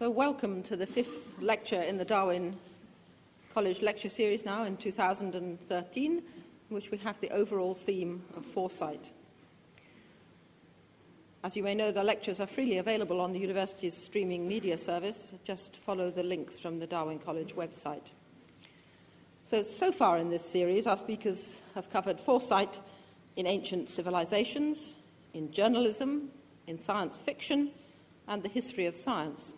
So welcome to the 5th lecture in the Darwin College lecture series now in 2013, in which we have the overall theme of foresight. As you may know, the lectures are freely available on the university's streaming media service. Just follow the links from the Darwin College website. So far in this series, our speakers have covered foresight in ancient civilizations, in journalism, in science fiction, and the history of science.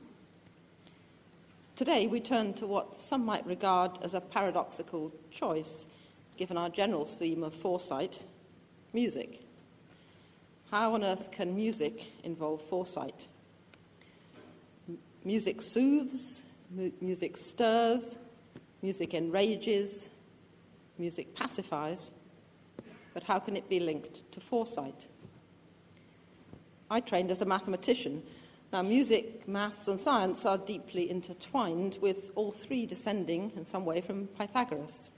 Today we turn to what some might regard as a paradoxical choice, given our general theme of foresight: music. How on earth can music involve foresight? Music soothes, music stirs, music enrages, music pacifies, but how can it be linked to foresight? I trained as a mathematician. Now, music, maths, and science are deeply intertwined, with all three descending in some way from Pythagoras.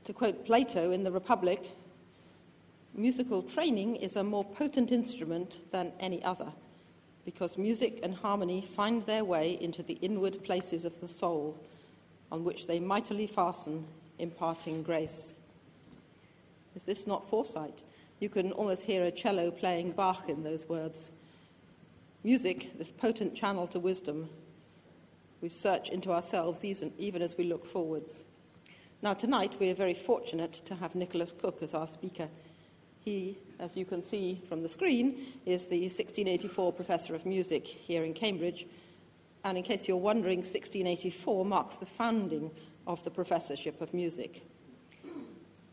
To quote Plato in the Republic, musical training is a more potent instrument than any other, because music and harmony find their way into the inward places of the soul, on which they mightily fasten, imparting grace. Is this not foresight? You can almost hear a cello playing Bach in those words. Music, this potent channel to wisdom, we search into ourselves even as we look forwards. Now, tonight we are very fortunate to have Nicholas Cook as our speaker. He, as you can see from the screen, is the 1684 Professor of Music here in Cambridge. And in case you're wondering, 1684 marks the founding of the Professorship of Music.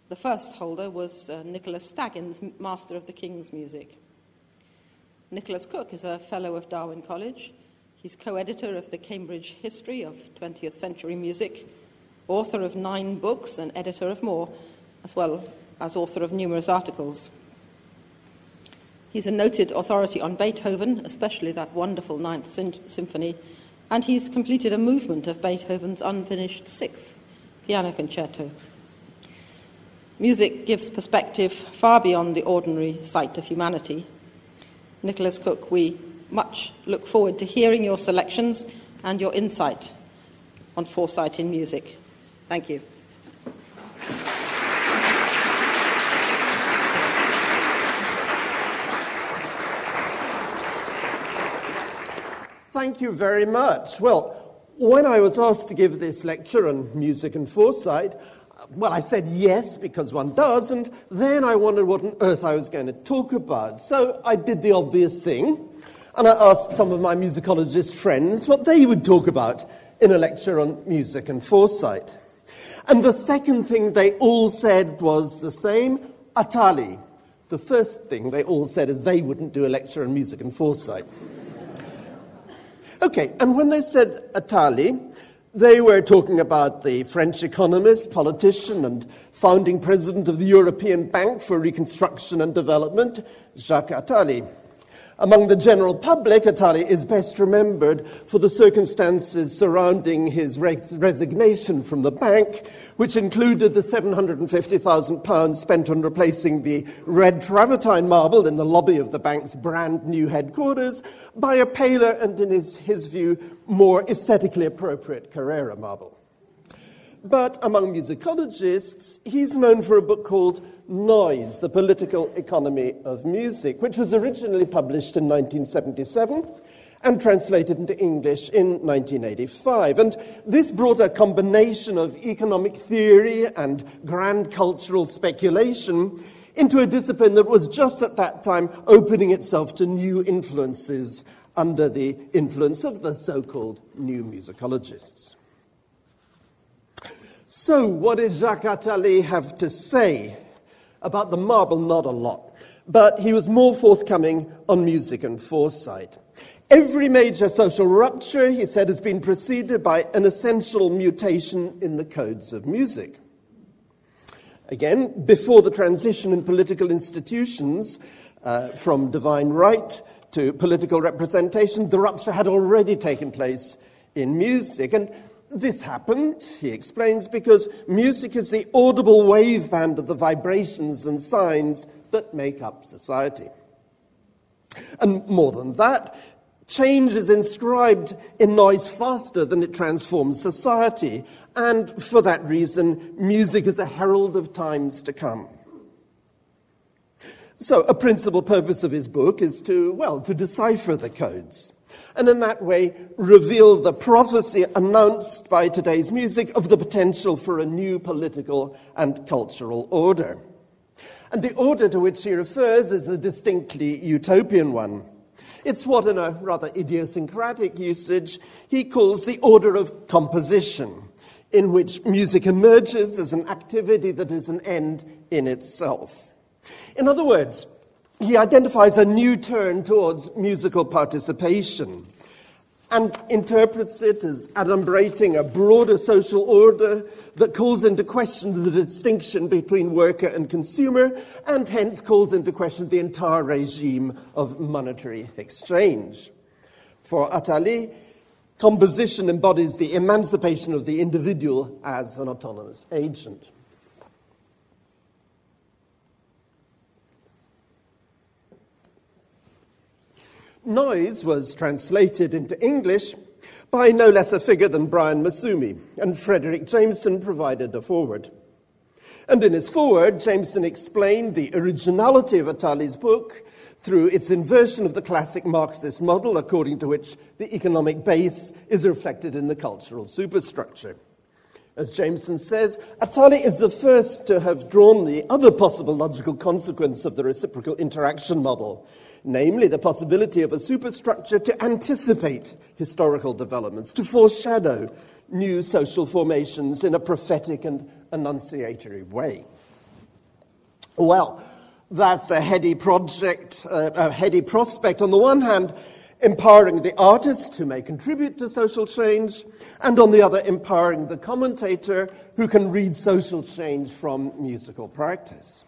The first holder was Nicholas Staggins, Master of the King's Music. Nicholas Cook is a Fellow of Darwin College. He's co-editor of the Cambridge History of 20th Century Music, author of 9 books and editor of more, as well as author of numerous articles. He's a noted authority on Beethoven, especially that wonderful Ninth Symphony, and he's completed a movement of Beethoven's unfinished 6th piano concerto. Music gives perspective far beyond the ordinary sight of humanity. Nicholas Cook, we much look forward to hearing your selections and your insight on foresight in music. Thank you. Thank you very much. Well, when I was asked to give this lecture on music and foresight, well, I said yes, because one does, and then I wondered what on earth I was going to talk about. So I did the obvious thing, and I asked some of my musicologist friends what they would talk about in a lecture on music and foresight. And the second thing they all said was the same: Atali. The first thing they all said is they wouldn't do a lecture on music and foresight. Okay, and when they said Atali, they were talking about the French economist, politician, and founding president of the European Bank for Reconstruction and Development, Jacques Attali. Among the general public, Attali is best remembered for the circumstances surrounding his resignation from the bank, which included the £750,000 spent on replacing the red travertine marble in the lobby of the bank's brand new headquarters by a paler and, in his view, more aesthetically appropriate Carrera marble. But among musicologists, he's known for a book called Noise, The Political Economy of Music, which was originally published in 1977 and translated into English in 1985. And this brought a combination of economic theory and grand cultural speculation into a discipline that was just at that time opening itself to new influences under the influence of the so-called new musicologists. So, what did Jacques Attali have to say about the marble? Not a lot, but he was more forthcoming on music and foresight. Every major social rupture, he said, has been preceded by an essential mutation in the codes of music. Again, before the transition in political institutions from divine right to political representation, the rupture had already taken place in music. And this happened, he explains, because music is the audible waveband of the vibrations and signs that make up society. And more than that, Change is inscribed in noise faster than it transforms society, and for that reason, music is a herald of times to come. So a principal purpose of his book is to decipher the codes, and in that way reveal the prophecy announced by today's music of the potential for a new political and cultural order. And the order to which he refers is a distinctly utopian one. It's what, in a rather idiosyncratic usage, he calls the order of composition, in which music emerges as an activity that is an end in itself. In other words, he identifies a new turn towards musical participation and interprets it as adumbrating a broader social order that calls into question the distinction between worker and consumer, and hence calls into question the entire regime of monetary exchange. For Attali, composition embodies the emancipation of the individual as an autonomous agent. Noise was translated into English by no less a figure than Brian Masumi, and Frederick Jameson provided a foreword. And in his foreword, Jameson explained the originality of Attali's book through its inversion of the classic Marxist model, according to which the economic base is reflected in the cultural superstructure. As Jameson says, Attali is the first to have drawn the other possible logical consequence of the reciprocal interaction model, namely the possibility of a superstructure to anticipate historical developments, to foreshadow new social formations in a prophetic and annunciatory way. Well, that's a heady project, a heady prospect. On the one hand, empowering the artist who may contribute to social change, and on the other, empowering the commentator who can read social change from musical practice.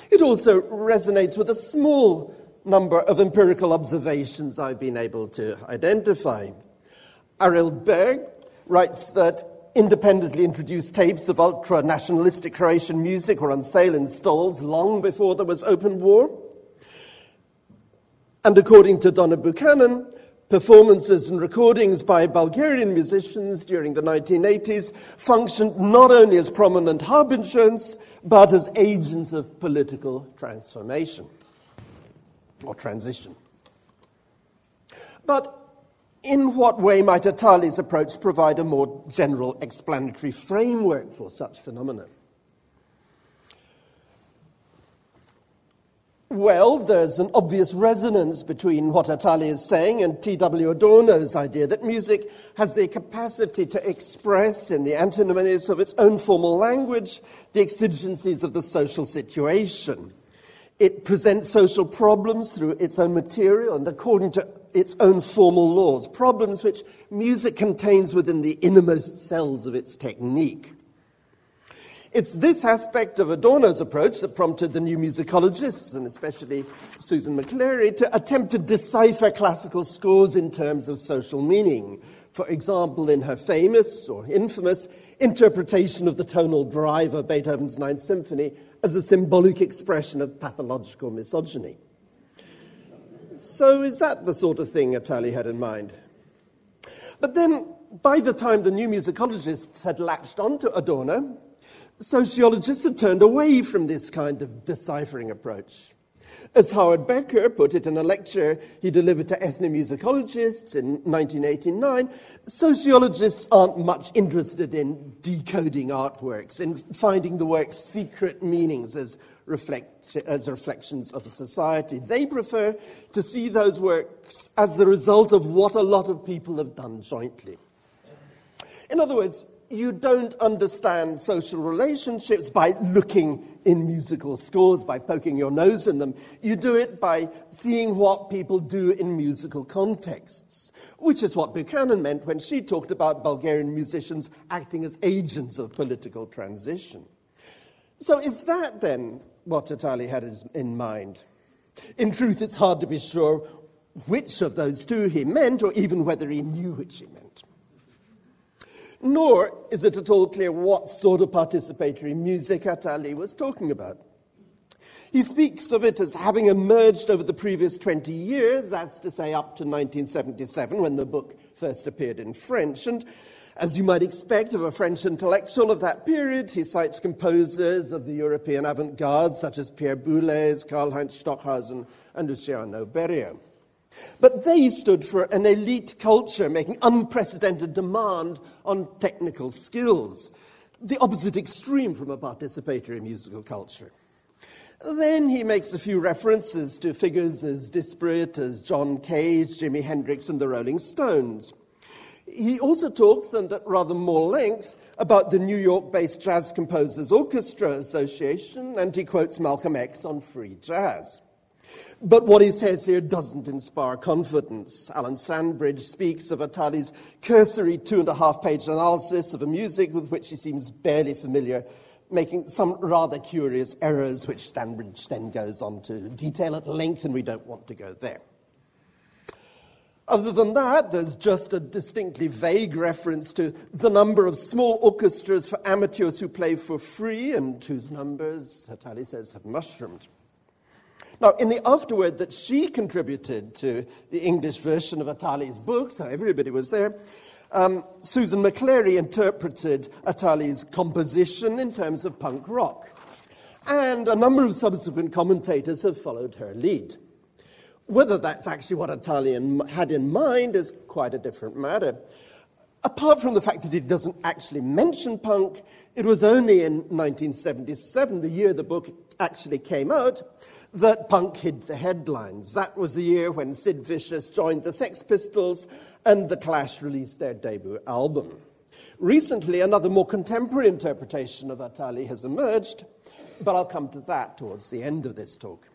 It also resonates with a small number of empirical observations I've been able to identify. Ariel Berg writes that independently introduced tapes of ultra-nationalistic Croatian music were on sale in stalls long before there was open war. And according to Donna Buchanan, performances and recordings by Bulgarian musicians during the 1980s functioned not only as prominent harbingers, but as agents of political transformation or transition. But in what way might Attali's approach provide a more general explanatory framework for such phenomena? Well, there's an obvious resonance between what Attali is saying and T.W. Adorno's idea that music has the capacity to express in the antinomies of its own formal language the exigencies of the social situation. It presents social problems through its own material and according to its own formal laws, problems which music contains within the innermost cells of its technique. It's this aspect of Adorno's approach that prompted the new musicologists, and especially Susan McClary, to attempt to decipher classical scores in terms of social meaning. For example, in her famous or infamous interpretation of the tonal drive of Beethoven's Ninth Symphony as a symbolic expression of pathological misogyny. So is that the sort of thing Attali had in mind? But then, by the time the new musicologists had latched onto Adorno, sociologists had turned away from this kind of deciphering approach. As Howard Becker put it in a lecture he delivered to ethnomusicologists in 1989, sociologists aren't much interested in decoding artworks, in finding the work's secret meanings as reflections of a society. They prefer to see those works as the result of what a lot of people have done jointly. In other words, you don't understand social relationships by looking in musical scores, by poking your nose in them. You do it by seeing what people do in musical contexts, which is what Buchanan meant when she talked about Bulgarian musicians acting as agents of political transition. So is that then what Attali had in mind? In truth, it's hard to be sure which of those two he meant, or even whether he knew which he meant. Nor is it at all clear what sort of participatory music Attali was talking about. He speaks of it as having emerged over the previous 20 years, that's to say up to 1977, when the book first appeared in French. And as you might expect of a French intellectual of that period, he cites composers of the European avant-garde, such as Pierre Boulez, Karl-Heinz Stockhausen, and Luciano Berio. But they stood for an elite culture making unprecedented demand on technical skills, the opposite extreme from a participatory musical culture. Then he makes a few references to figures as disparate as John Cage, Jimi Hendrix, and the Rolling Stones. He also talks, and at rather more length, about the New York-based Jazz Composers Orchestra Association, and he quotes Malcolm X on free jazz. But what he says here doesn't inspire confidence. Alan Sandbridge speaks of Attali's cursory 2.5-page analysis of a music with which he seems barely familiar, making some rather curious errors, which Sandbridge then goes on to detail at length, and we don't want to go there. Other than that, there's just a distinctly vague reference to the number of small orchestras for amateurs who play for free, and whose numbers, Attali says, have mushroomed. Now, in the afterword that she contributed to the English version of Attali's book, so everybody was there, Susan McClary interpreted Attali's composition in terms of punk rock. And a number of subsequent commentators have followed her lead. Whether that's actually what Attali had in mind is quite a different matter. Apart from the fact that he doesn't actually mention punk, it was only in 1977, the year the book actually came out, that punk hit the headlines. That was the year when Sid Vicious joined the Sex Pistols and The Clash released their debut album. Recently, another more contemporary interpretation of Attali has emerged, but I'll come to that towards the end of this talk.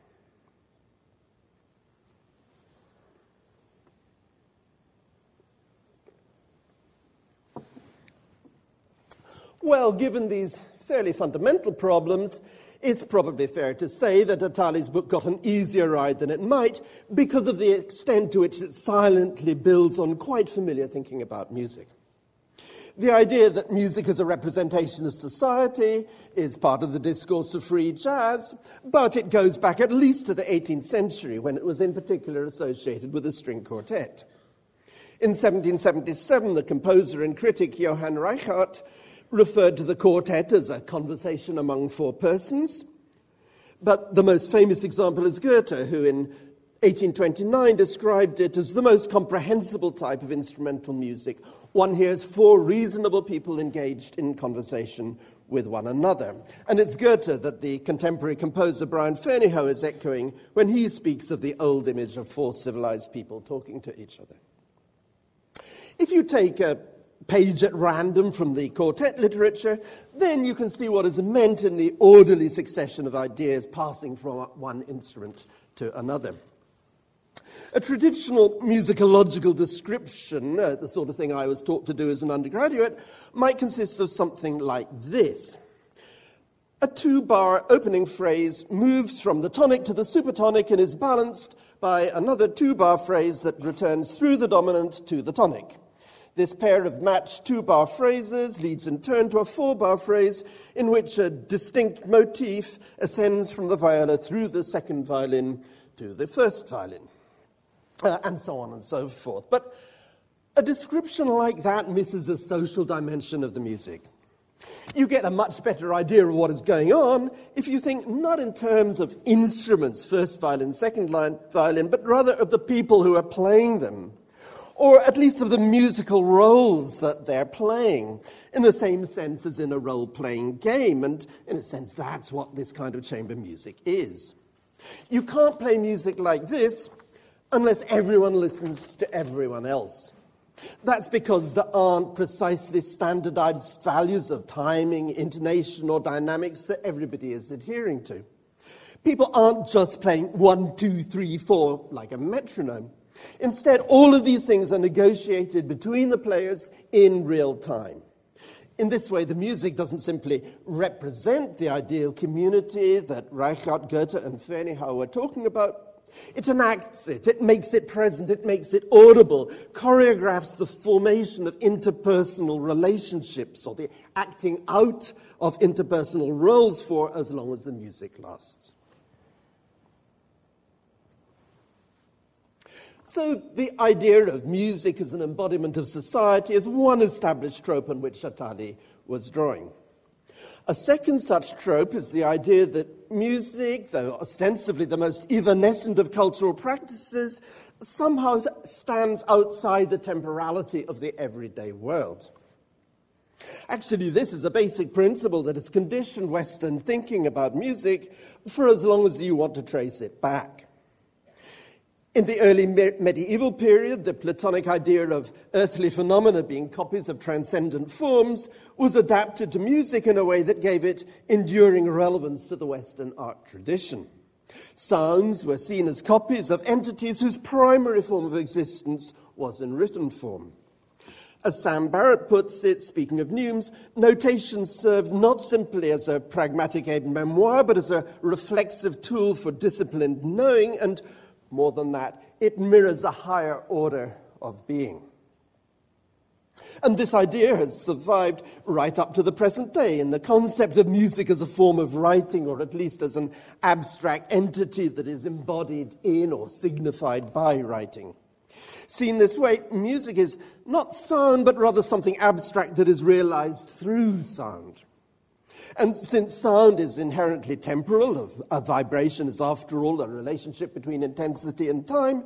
Well, given these fairly fundamental problems, it's probably fair to say that Attali's book got an easier ride than it might because of the extent to which it silently builds on quite familiar thinking about music. The idea that music is a representation of society is part of the discourse of free jazz, but it goes back at least to the 18th century, when it was in particular associated with a string quartet. In 1777, the composer and critic Johann Reichhardt referred to the quartet as a conversation among four persons. But the most famous example is Goethe, who in 1829 described it as the most comprehensible type of instrumental music. One hears four reasonable people engaged in conversation with one another. And it's Goethe that the contemporary composer Brian Ferneyhough is echoing when he speaks of the old image of four civilized people talking to each other. If you take a page at random from the quartet literature, then you can see what is meant in the orderly succession of ideas passing from one instrument to another. A traditional musicological description, the sort of thing I was taught to do as an undergraduate, might consist of something like this. A 2-bar opening phrase moves from the tonic to the supertonic and is balanced by another 2-bar phrase that returns through the dominant to the tonic. This pair of matched 2-bar phrases leads in turn to a 4-bar phrase in which a distinct motif ascends from the viola through the second violin to the first violin, and so on and so forth. But a description like that misses the social dimension of the music. You get a much better idea of what is going on if you think not in terms of instruments, first violin, second violin, but rather of the people who are playing them, or at least of the musical roles that they're playing, in the same sense as in a role-playing game. And in a sense, that's what this kind of chamber music is. You can't play music like this unless everyone listens to everyone else. That's because there aren't precisely standardized values of timing, intonation, or dynamics that everybody is adhering to. People aren't just playing 1, 2, 3, 4 like a metronome. Instead, all of these things are negotiated between the players in real time. In this way, the music doesn't simply represent the ideal community that Reichhardt, Goethe, and Ferneyhough were talking about. It enacts it, it makes it present, it makes it audible, choreographs the formation of interpersonal relationships or the acting out of interpersonal roles for as long as the music lasts. So the idea of music as an embodiment of society is one established trope on which Attali was drawing. A second such trope is the idea that music, though ostensibly the most evanescent of cultural practices, somehow stands outside the temporality of the everyday world. Actually, this is a basic principle that has conditioned Western thinking about music for as long as you want to trace it back. In the early medieval period, the Platonic idea of earthly phenomena being copies of transcendent forms was adapted to music in a way that gave it enduring relevance to the Western art tradition. Sounds were seen as copies of entities whose primary form of existence was in written form. As Sam Barrett puts it, speaking of neumes, notation served not simply as a pragmatic aide-memoire, but as a reflexive tool for disciplined knowing, and more than that, it mirrors a higher order of being. And this idea has survived right up to the present day in the concept of music as a form of writing, or at least as an abstract entity that is embodied in or signified by writing. Seen this way, music is not sound, but rather something abstract that is realized through sound. And since sound is inherently temporal, a vibration is after all a relationship between intensity and time,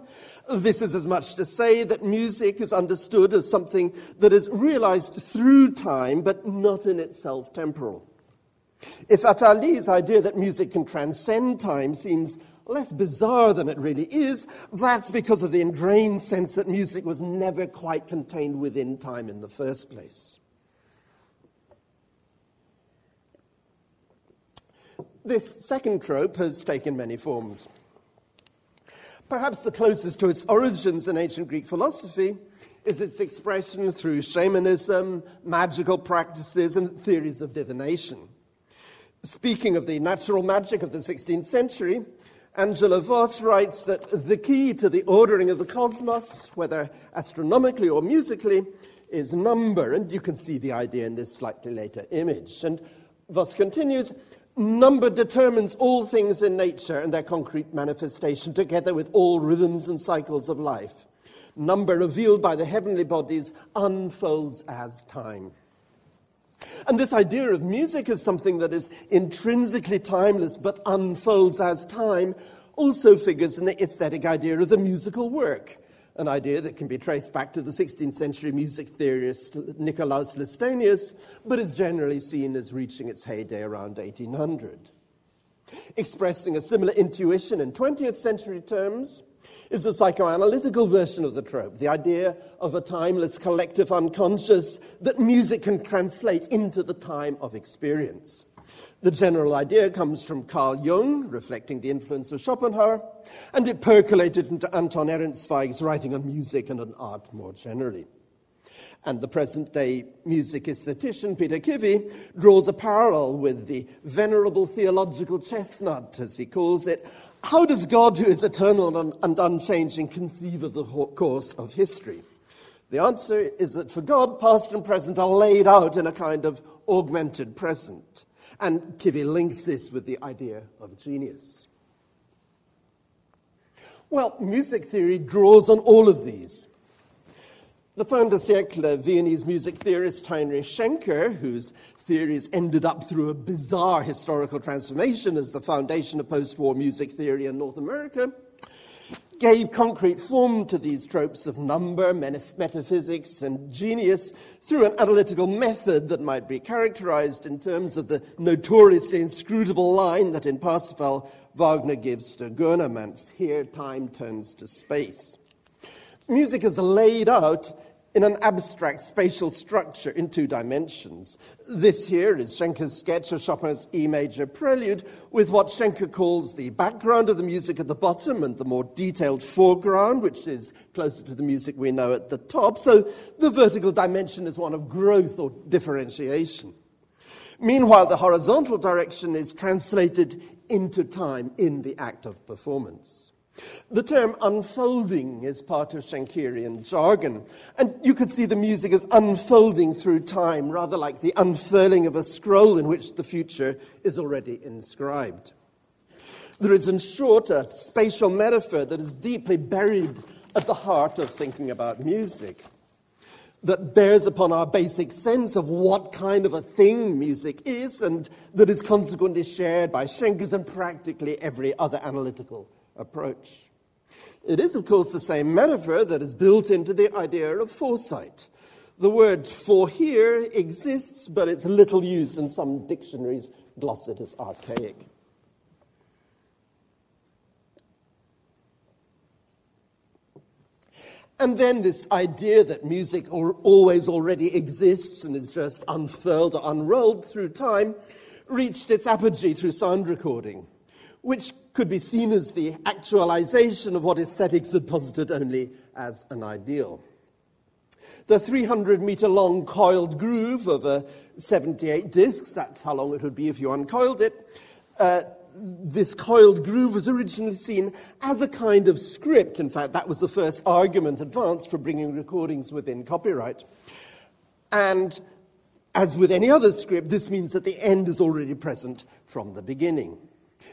this is as much to say that music is understood as something that is realized through time, but not in itself temporal. If Attali's idea that music can transcend time seems less bizarre than it really is, that's because of the ingrained sense that music was never quite contained within time in the first place. This second trope has taken many forms. Perhaps the closest to its origins in ancient Greek philosophy is its expression through shamanism, magical practices, and theories of divination. Speaking of the natural magic of the 16th century, Angela Voss writes that the key to the ordering of the cosmos, whether astronomically or musically, is number. And you can see the idea in this slightly later image. And Voss continues, number determines all things in nature and their concrete manifestation, together with all rhythms and cycles of life. Number revealed by the heavenly bodies unfolds as time. And this idea of music as something that is intrinsically timeless but unfolds as time also figures in the aesthetic idea of the musical work, an idea that can be traced back to the 16th century music theorist Nicolaus Lystenius, but is generally seen as reaching its heyday around 1800. Expressing a similar intuition in 20th century terms is the psychoanalytical version of the trope, the idea of a timeless collective unconscious that music can translate into the time of experience. The general idea comes from Carl Jung, reflecting the influence of Schopenhauer, and it percolated into Anton Ehrenzweig's writing on music and on art more generally. And the present-day music aesthetician Peter Kivy draws a parallel with the venerable theological chestnut, as he calls it. How does God, who is eternal and unchanging, conceive of the course of history? The answer is that for God, past and present are laid out in a kind of augmented present. And Kivy links this with the idea of genius. Well, music theory draws on all of these. The fin de siècle Viennese music theorist Heinrich Schenker, whose theories ended up through a bizarre historical transformation as the foundation of post-war music theory in North America, gave concrete form to these tropes of number, metaphysics, and genius through an analytical method that might be characterized in terms of the notoriously inscrutable line that in Parsifal Wagner gives to Gurnemanz, here time turns to space. Music is laid out in an abstract spatial structure in two dimensions. This here is Schenker's sketch of Chopin's E major prelude, with what Schenker calls the background of the music at the bottom and the more detailed foreground, which is closer to the music we know at the top. So the vertical dimension is one of growth or differentiation. Meanwhile, the horizontal direction is translated into time in the act of performance. The term unfolding is part of Schenkerian jargon, and you could see the music as unfolding through time, rather like the unfurling of a scroll in which the future is already inscribed. There is, in short, a spatial metaphor that is deeply buried at the heart of thinking about music, that bears upon our basic sense of what kind of a thing music is, and that is consequently shared by Schenkers and practically every other analytical approach. It is, of course, the same metaphor that is built into the idea of foresight. The word for here exists, but it's little used, and some dictionaries gloss it as archaic. And then this idea that music always already exists and is just unfurled or unrolled through time reached its apogee through sound recording, which could be seen as the actualization of what aesthetics had posited only as an ideal. The 300-meter-long coiled groove of a 78 discs, that's how long it would be if you uncoiled it, this coiled groove was originally seen as a kind of script. In fact, that was the first argument advanced for bringing recordings within copyright. And as with any other script, this means that the end is already present from the beginning.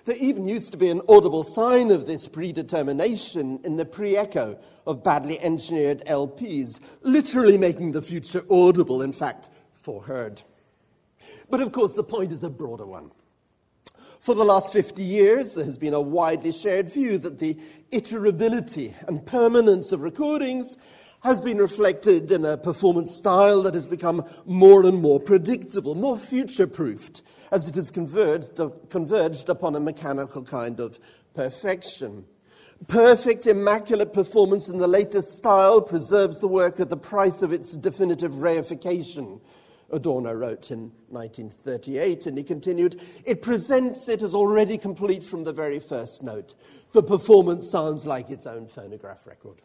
There even used to be an audible sign of this predetermination in the pre-echo of badly engineered LPs, literally making the future audible, in fact, foreheard. But of course, the point is a broader one. For the last 50 years, there has been a widely shared view that the iterability and permanence of recordings has been reflected in a performance style that has become more and more predictable, more future-proofed, as it has converged upon a mechanical kind of perfection. Perfect, immaculate performance in the latest style preserves the work at the price of its definitive reification, Adorno wrote in 1938, and he continued, "It presents it as already complete from the very first note. The performance sounds like its own phonograph record."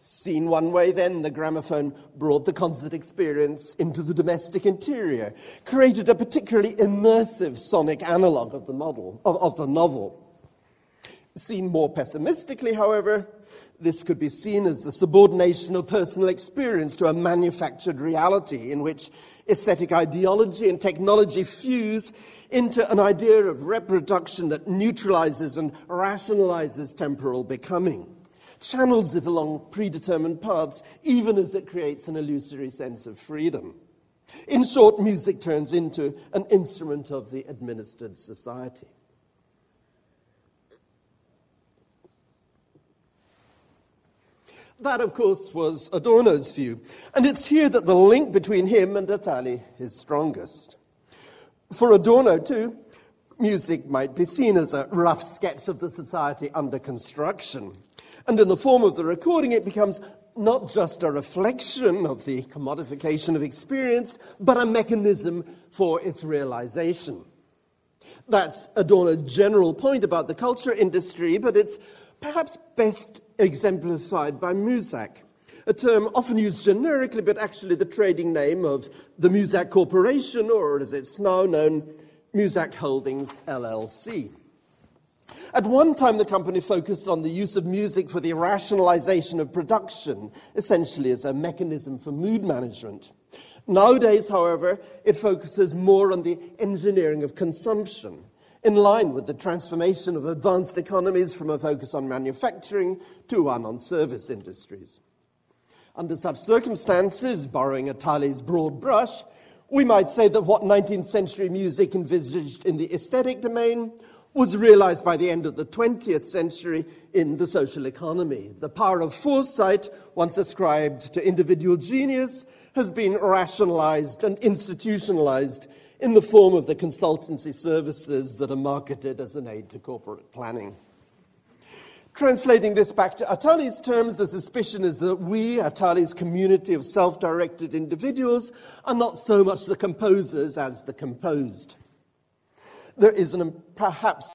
Seen one way, then, the gramophone brought the concert experience into the domestic interior, created a particularly immersive sonic analogue of the novel. Seen more pessimistically, however, this could be seen as the subordination of personal experience to a manufactured reality in which aesthetic ideology and technology fuse into an idea of reproduction that neutralizes and rationalizes temporal becoming, channels it along predetermined paths, even as it creates an illusory sense of freedom. In short, music turns into an instrument of the administered society. That, of course, was Adorno's view, and it's here that the link between him and Attali is strongest. For Adorno, too, music might be seen as a rough sketch of the society under construction, and in the form of the recording, it becomes not just a reflection of the commodification of experience, but a mechanism for its realization. That's Adorno's general point about the culture industry, but it's perhaps best exemplified by Muzak, a term often used generically, but actually the trading name of the Muzak Corporation, or as it's now known, Muzak Holdings LLC. At one time, the company focused on the use of music for the rationalization of production, essentially as a mechanism for mood management. Nowadays, however, it focuses more on the engineering of consumption, in line with the transformation of advanced economies from a focus on manufacturing to one on service industries. Under such circumstances, borrowing Attali's broad brush, we might say that what 19th century music envisaged in the aesthetic domain was realized by the end of the 20th century in the social economy. The power of foresight, once ascribed to individual genius, has been rationalized and institutionalized in the form of the consultancy services that are marketed as an aid to corporate planning. Translating this back to Attali's terms, the suspicion is that we, Attali's community of self-directed individuals, are not so much the composers as the composed. There is perhaps